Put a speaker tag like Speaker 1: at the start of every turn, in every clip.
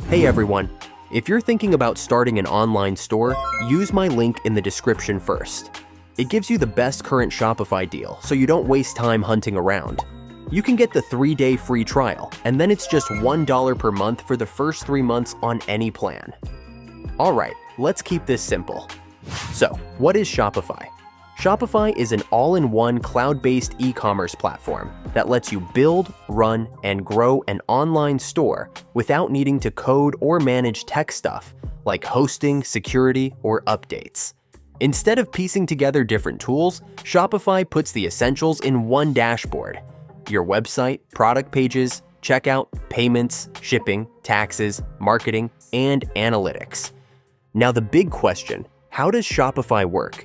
Speaker 1: Hey everyone, if you're thinking about starting an online store, use my link in the description first. It gives you the best current Shopify deal so you don't waste time hunting around. You can get the 3-day free trial, and then it's just $1 per month for the first 3 months on any plan. Alright, let's keep this simple. So, what is Shopify? Shopify is an all-in-one cloud-based e-commerce platform that lets you build, run, and grow an online store without needing to code or manage tech stuff like hosting, security, or updates. Instead of piecing together different tools, Shopify puts the essentials in one dashboard: your website, product pages, checkout, payments, shipping, taxes, marketing, and analytics. Now the big question, how does Shopify work?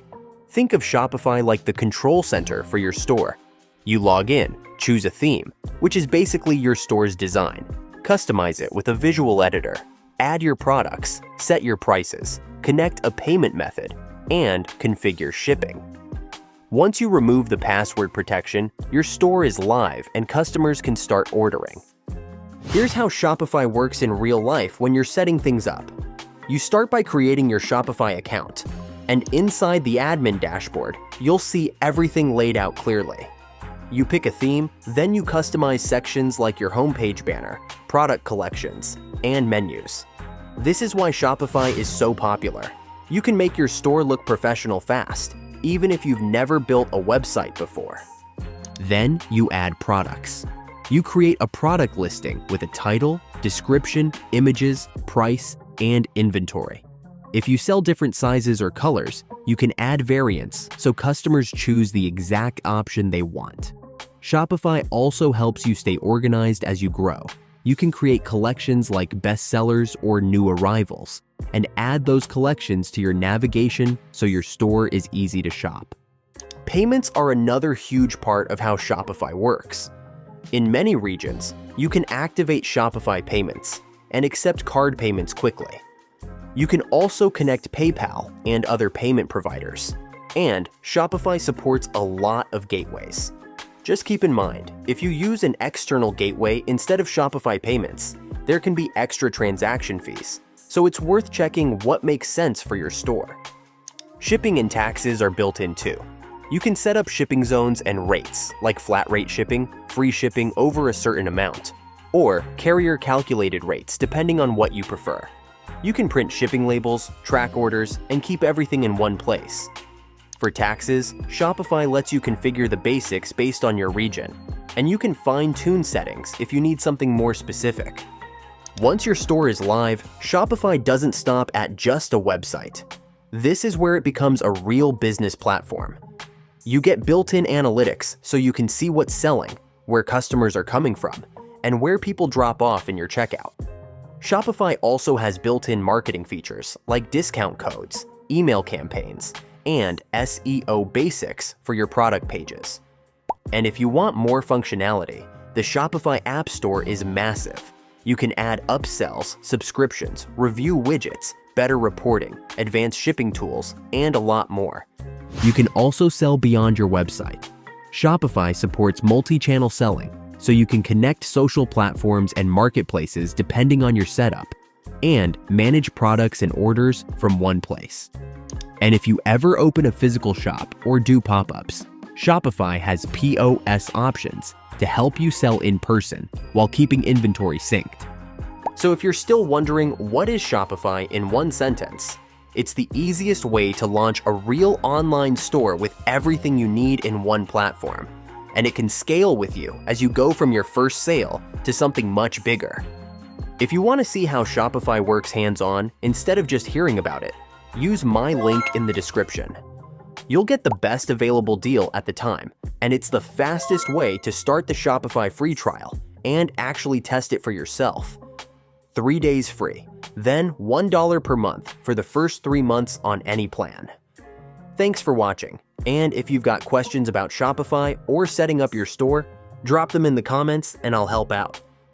Speaker 1: Think of Shopify like the control center for your store. You log in, choose a theme, which is basically your store's design, customize it with a visual editor, add your products, set your prices, connect a payment method, and configure shipping. Once you remove the password protection, your store is live and customers can start ordering. Here's how Shopify works in real life when you're setting things up. You start by creating your Shopify account, and inside the admin dashboard, you'll see everything laid out clearly. You pick a theme, then you customize sections like your homepage banner, product collections, and menus. This is why Shopify is so popular. You can make your store look professional fast, even if you've never built a website before. Then you add products. You create a product listing with a title, description, images, price, and inventory. If you sell different sizes or colors, you can add variants so customers choose the exact option they want. Shopify also helps you stay organized as you grow. You can create collections like bestsellers or new arrivals, and add those collections to your navigation so your store is easy to shop. Payments are another huge part of how Shopify works. In many regions, you can activate Shopify payments and accept card payments quickly. You can also connect PayPal and other payment providers, and Shopify supports a lot of gateways. Just keep in mind, if you use an external gateway instead of Shopify payments, there can be extra transaction fees, so it's worth checking what makes sense for your store. Shipping and taxes are built in too. You can set up shipping zones and rates, like flat rate shipping, free shipping over a certain amount, or carrier calculated rates depending on what you prefer. You can print shipping labels, track orders, and keep everything in one place. For taxes, Shopify lets you configure the basics based on your region, and you can fine-tune settings if you need something more specific. Once your store is live, Shopify doesn't stop at just a website. This is where it becomes a real business platform. You get built-in analytics so you can see what's selling, where customers are coming from, and where people drop off in your checkout. Shopify also has built-in marketing features like discount codes, email campaigns, and SEO basics for your product pages. And if you want more functionality, the Shopify App Store is massive. You can add upsells, subscriptions, review widgets, better reporting, advanced shipping tools, and a lot more. You can also sell beyond your website. Shopify supports multi-channel selling, so you can connect social platforms and marketplaces depending on your setup, and manage products and orders from one place. And if you ever open a physical shop or do pop-ups, Shopify has POS options to help you sell in person while keeping inventory synced. So if you're still wondering what is Shopify in one sentence, it's the easiest way to launch a real online store with everything you need in one platform. And it can scale with you as you go from your first sale to something much bigger. If you want to see how Shopify works hands-on instead of just hearing about it, use my link in the description. You'll get the best available deal at the time, and it's the fastest way to start the Shopify free trial and actually test it for yourself. 3 days free, then $1 per month for the first 3 months on any plan. Thanks for watching, and if you've got questions about Shopify or setting up your store, drop them in the comments and I'll help out.